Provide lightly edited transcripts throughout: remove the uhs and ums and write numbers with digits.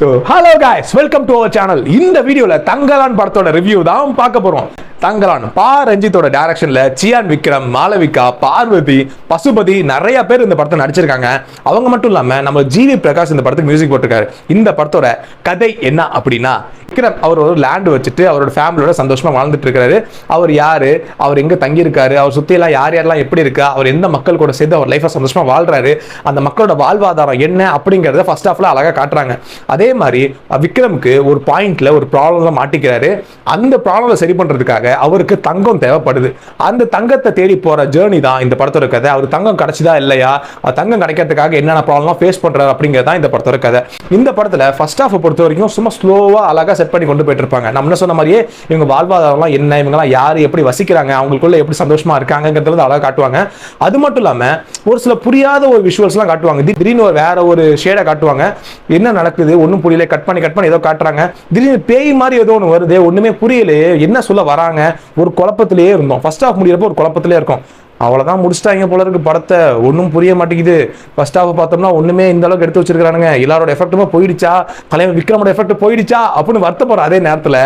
So, hello guys, welcome to our channel. இந்த வீடியோல தங்கலான் படத்தோட ரிவ்யூ தான் பார்க்க போறோம். தங்கலான் பா ரஞ்சித்தோட டைரக்ஷன்ல சியான் விக்ரம், மாளவிகா, பார்வதி, பசுபதி நிறைய பேர் இந்த படத்தை நடிச்சிருக்காங்க. அவங்க மட்டும் இல்லாம நம்ம ஜிவி பிரகாஷ் இந்த படத்துக்கு மியூசிக் போட்டிருக்காரு. இந்த படத்தோட கதை என்ன அப்படின்னா, விக்ரம் அவர் ஒரு லேண்ட் வச்சுட்டு அவரோட ஃபேமிலியோட சந்தோஷமா வாழ்ந்துட்டு இருக்காரு. அவர் யாரு, அவர் எங்க தங்கி இருக்காரு, அவர் சுத்தி எல்லாம் யார் யாரெல்லாம் எப்படி இருக்கா, அவர் எந்த மக்கள் கூட சேர்ந்து அவர் லைஃபை சந்தோஷமா வாழ்றாரு, அந்த மக்களோட வாழ்வாதாரம் என்ன அப்படிங்கறத ஃபர்ஸ்ட் ஹாஃப்ல அழகா காட்டுறாங்க. அதே மாதிரி விக்ரமுக்கு ஒரு பாயிண்ட்ல ஒரு ப்ராப்ளம்ல மாட்டிக்கிறாரு. அந்த ப்ராப்ளம் சரி பண்றதுக்காக அவருக்கு தங்கம் தேவைப்படுது. அந்த தங்கத்தை தேடி போற ஜேர்னி தான் இந்த படத்தோட கதை. அவர் தங்கம் கிடைச்சதா இல்லையா, தங்கம் கிடைக்கிறதுக்காக என்னென்ன ப்ராப்ளம் ஃபேஸ் பண்றாரு அப்படிங்கறத இந்த படத்தோட கதை. இந்த படத்துல ஃபர்ஸ்ட் ஹாஃப் பொறுத்த வரைக்கும் சும்மா ஸ்லோவா அழகா செட் பண்ணி கொண்டு போயிட்டு இருப்பாங்க. நம்ம சொன்ன மாதிரியே இவங்க வாழ்வாதாரம் என்ன, இவங்கலாம் யாரு, எப்படி வசிக்கிறாங்க, அவங்களுக்குள்ள எப்படி சந்தோஷமா இருக்காங்கிறத அழகா காட்டுவாங்க. அது மட்டும் இல்லாம ஒரு சில புரியாத ஒரு விஷுவல்ஸ் எல்லாம் காட்டுவாங்க. திடீர்னு வேற ஒரு ஷேடை காட்டுவாங்க. என்ன நடக்குது ஒன்னும் புரியல, கட் பண்ணி ஏதோ காட்டுறாங்க. திடீர்னு பேய் மாதிரி ஏதோ ஒன்று வருது, ஒண்ணுமே புரியலையே, என்ன சொல்ல வராங்க, ஒரு குழப்பத்திலேயே இருந்தோம். ஃபர்ஸ்ட் ஹாஃப் முடியறப்போ ஒரு குழப்பத்திலே இருக்கும். அவ்வளவுதான் முடிச்சிட்டாங்க போல இருக்கு படத்தை, ஒன்றும் புரிய மாட்டேங்குது. ஃபர்ஸ்ட் ஹாஃப் பார்த்தோம்னா ஒண்ணுமே இந்த அளவுக்கு எடுத்து வச்சிருக்கானுங்க, எல்லாரோட எஃபெக்ட்டுமே போயிடுச்சா, கலைஞர் விக்ரமோட எஃபெக்ட் போயிடுச்சா அப்படின்னு வருத்தப்படுற அதே நேரத்தில்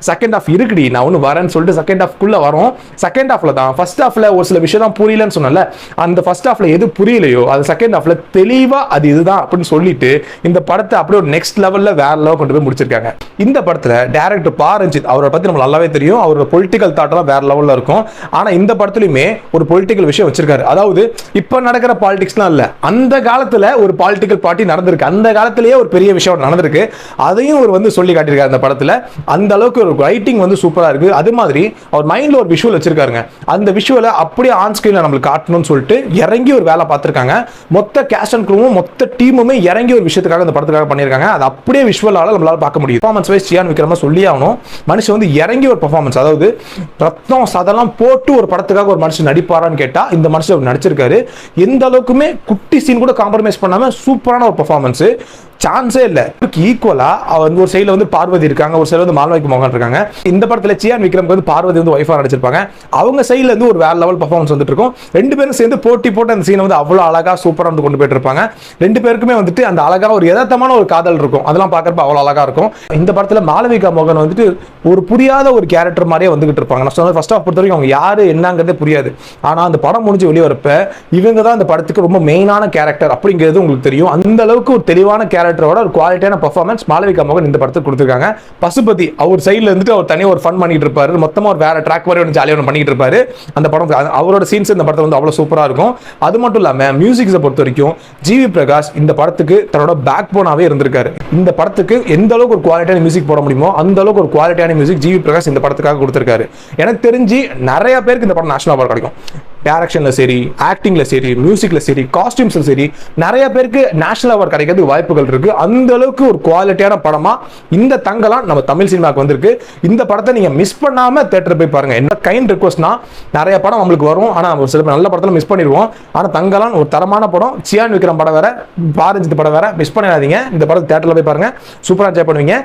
செகண்ட் ஹாஃப் இருக்குடி, நான் ஒன்று வரேன்னு சொல்லிட்டு செகண்ட் ஹாஃப்குள்ள வரும். செகண்ட் ஹாஃப்ல தான் ஃபர்ஸ்ட் ஹாஃப்ல ஒரு சில விஷயம் தான் புரியலன்னு சொன்னல, அந்த ஃபர்ஸ்ட் ஹாஃப்ல எது புரியலையோ அது செகண்ட் ஹாஃப்ல தெளிவா அது இதுதான் அப்படின்னு சொல்லிட்டு இந்த படத்தை அப்படியே ஒரு நெக்ஸ்ட் லெவல்ல வேற லெவல் கொண்டு போய் முடிச்சிருக்காங்க. இந்த படத்துல டைரக்டர் பா ரஞ்சித் அவரை பத்தி நம்ம நல்லாவே தெரியும். அவரோட பொலிட்டிக்கல் தாட் எல்லாம் வேற லெவல்ல இருக்கும். ஆனா இந்த படத்துலயுமே ஒரு பொலிட்டிக்கல் விஷயம் வச்சிருக்காரு. அதாவது இப்ப நடக்கிற பாலிடிக்ஸ்லாம் இல்ல, அந்த காலத்துல ஒரு பாலிட்டிக்கல் பார்ட்டி நடந்திருக்கு, அந்த காலத்திலேயே ஒரு பெரிய விஷயம் நடந்திருக்கு, அதையும் ஒரு சொல்லி காட்டியிருக்காரு இந்த படத்துல. அந்த அளவுக்கு ஒரு ரைட்டிங் சூப்பரா இருக்கு. அது மாதிரி அவர் மைண்ட்ல ஒரு விஷுவல் வச்சிருக்காருங்க. அந்த விஷுவலை அப்படியே ஆன் ஸ்கிரீன்ல நம்மளுக்கு காட்டணும்னு சொல்லிட்டு இறங்கி ஒரு வேலை பார்த்திருக்காங்க. மொத்த கேஸ்ட் அண்ட் க்ரூவும் மொத்த டீமுமே இறங்கி ஒரு விஷயத்துக்காக இந்த படத்துக்காக பண்ணியிருக்காங்க. அது அப்படியே விஷுவலால நம்மளால பார்க்க முடியும். பெர்ஃபார்மன்ஸ் வைஸ் சியான் விக்ரம் சொல்லி ஆகணும். மனுஷன் இறங்கி ஒரு பெர்ஃபார்மன்ஸ், அதாவது ரத்தம் சதெல்லாம் போட்டு ஒரு படத்துக்காக ஒரு மனுஷன் நடிப்பாரான்னு கேட்டா இந்த மனுஷன் நடிச்சிருக்காரு. எந்த அளவுக்குமே குட்டி சீன் கூட காம்ப்ரமைஸ் பண்ணாம சூப்பரான ஒரு பெர்ஃபார்மன்ஸ், சான்ஸே இல்ல. ஈக்குவலா ஒரு சைடுல பார்வதி இருக்காங்க, ஒரு சைடுல மாளவிகா மோகன் இருக்காங்க. இந்த படத்துல சியான் விக்ரம்க்கு பார்வதி வைஃபா நடிச்சிருப்பாங்க. அவங்க சைடுல இருந்து ஒரு வேற லெவல் பெர்ஃபார்மன்ஸ் வந்துட்டு இருக்கும். ரெண்டு பேரும் சேர்ந்து போட்டி போட்டு அந்த சீனை அவ்வளவு அழகா சூப்பரா கொண்டு போயிட்டு இருப்பாங்க. ரெண்டு பேருக்குமே அந்த அழகா ஒரு யதார்த்தமான ஒரு காதல் இருக்கும். அதெல்லாம் பார்க்கறப்ப அவ்வளவு அழகா இருக்கும். இந்த படத்துல மாளவிகா மோகன் ஒரு புரியாத ஒரு கேரக்டர் மாதிரியே வந்துகிட்டு இருப்பாங்க. நான் சொன்ன ஃபர்ஸ்ட் ஹாஃப் பொறுத்த வரைக்கும் அவங்க யாரு என்னங்கிறதே புரியாது. ஆனா அந்த படம் முடிஞ்சு வெளியே வரப்ப இவங்க தான் இந்த படத்துக்கு ரொம்ப மெயினான கேரக்டர் அப்படிங்கிறது உங்களுக்கு தெரியும். அந்த அளவுக்கு ஒரு தெளிவான கேரக்டரோட ஒரு குவாலிட்டியான பெர்ஃபார்மன்ஸ் மாளவிகா மோகன் இந்த படத்துக்கு கொடுத்திருக்காங்க. பசுபதி அவர் சைடுல அவர் தனியா ஒரு ஃபன் பண்ணிட்டு இருப்பாரு. மொத்தமா ஒரு வேற ட்ராக் மாதிரி ஜாலியா பண்ணிட்டு இருப்பாரு. அந்த படம் அவரோட சீன்ஸ் இந்த படத்துல அவ்வளவு சூப்பரா இருக்கும். அது மட்டும் இல்லாம மியூசிக்ஸை பொறுத்த வரைக்கும் ஜிவி பிரகாஷ் இந்த படத்துக்கு தன்னோட பேக் போனாவே இருந்திருக்காரு. இந்த படத்துக்கு எந்த அளவுக்கு ஒரு குவாலிட்டியான மியூசிக் போட முடியுமோ அந்த அளவுக்கு ஒரு குவாலிட்டியான மியூசிக் ஜிவி பிரகாஷ் இந்த படத்துக்காக கொடுத்திருக்காரு. எனக்கு தெரிஞ்சு நிறைய பேருக்கு இந்த படம் நேஷனல் அவார்டு கிடைக்கும். டைரக்ஷன்ல சரி, ஆக்டிங்ல சரி, மியூசிக்ல சரி, காஸ்டியூம்ஸ்ல சரி, நிறைய பேருக்கு நேஷனல் அவார்டு கிடைக்கிறதுக்கு வாய்ப்புகள் இருக்கு. அந்த அளவுக்கு ஒரு குவாலிட்டியான படமா இந்த தங்கலான் நம்ம தமிழ் சினிமாக்கு வந்திருக்கு. இந்த படத்தை நீங்க மிஸ் பண்ணாம தியேட்டர் போய் பாருங்க. என்ன கைண்ட் ரிக்வெஸ்ட்னா, நிறைய படம் நம்மளுக்கு வரும், ஆனா ஒரு சில நல்ல படத்துல மிஸ் பண்ணிடுவோம். ஆனா தங்கலான் ஒரு தரமான படம். சியான் விக்ரம் படம் வேற, பாரஞ்சித் படம் வேற, மிஸ் பண்ணிடாதீங்க. இந்த படத்தை தியேட்டர்ல போய் பாருங்க, சூப்பரா என்ஜாய் பண்ணுவீங்க.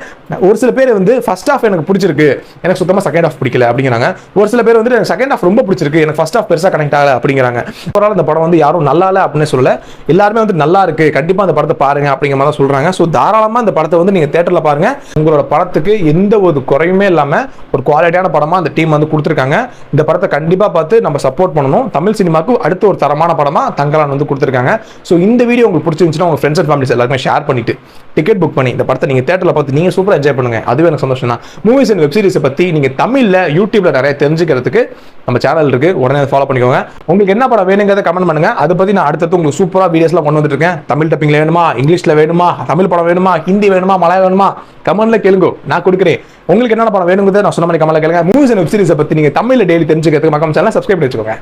ஒரு சில பேர் ஃபர்ஸ்ட் ஹாஃப் எனக்கு பிடிச்சிருக்கு, எனக்கு சுத்தமா செகண்ட் ஹாஃப் பிடிக்கல அப்படிங்கிறாங்க. ஒரு சில பேர் எனக்கு செகண்ட் ஹாஃப் ரொம்ப பிடிச்சிருக்கு, எனக்கு ஃபர்ஸ்ட் ஹாஃப் பெருசா கனெக்ட் ஆகல அப்படிங்கிறாங்க. ஓவரால் இந்த படம் யாரும் நல்லா இல்ல அப்படின்னு சொல்லல, எல்லாருமே நல்லா இருக்கு, கண்டிப்பா அந்த படத்தை பாருங்க அப்படிங்கிற மாதிரி சொல்றாங்க. சோ தாராளமா இந்த படத்தை நீங்க தியேட்டர்ல பாருங்க. உங்களோட படத்துக்கு எந்த ஒரு குறையுமே இல்லாம ஒரு குவாலிட்டியான படமா அந்த டீம் கொடுத்திருக்காங்க. இந்த படத்தை கண்டிப்பா பார்த்து நம்ம சப்போர்ட் பண்ணணும். தமிழ் சினிமாக்கு அடுத்த ஒரு தரமான படமா தங்கலான் கொடுத்திருக்காங்க. சோ இந்த வீடியோ உங்களுக்கு பிடிச்சிருந்துச்சுன்னா உங்க ஃப்ரெண்ட்ஸ் அண்ட் ஃபேமிலிஸ் எல்லாருமே ஷேர் பண்ணிட்டு டிக்கெட் புக் பண்ணி இந்த படத்தை நீங்க தியேட்டர்ல பார்த்து நீங்க சூப்பரா என்ஜாய் பண்ணுங்க. அதுவே எனக்கு சந்தோஷம் தான். மூவிஸ் அண்ட் வெப் சீரிஸ் பத்தி நீங்க தமிழ்ல யூடியூப்ல நிறைய தெரிஞ்சுக்கிறதுக்கு நம்ம சேனல் இருக்கு, உடனே ஃபாலோ பண்ணிக்கோங்க. உங்களுக்கு என்ன படம் வேணுங்கிறத கமெண்ட் பண்ணுங்க. அதை பத்தி நான் அடுத்தது உங்களுக்கு சூப்பரா வீடியோஸ்லாம் கொண்டு வந்துட்டு இருக்கேன். தமிழ் டப்பிங்ல வேணுமா, இங்கிலீஷ்ல வேணுமா, தமிழ் படம் வேணுமா, ஹிந்தி வேணுமா, மலையாளம் வேணுமா, கமெண்ட்ல கேளுங்க, நான் கொடுக்குறேன். உங்களுக்கு என்ன படம் வேணுங்கிறத நான் சொன்ன மாதிரி கமெண்ட்ல கேளுங்க. மூவிஸ் அண்ட் வெப் சீரிஸ் பத்தி நீங்க தமிழ்ல டெய்லி தெரிஞ்சுக்கிறதுக்கு மறக்காம சேனலை சப்ஸ்கிரைப் பண்ணி வச்சுக்கோங்க.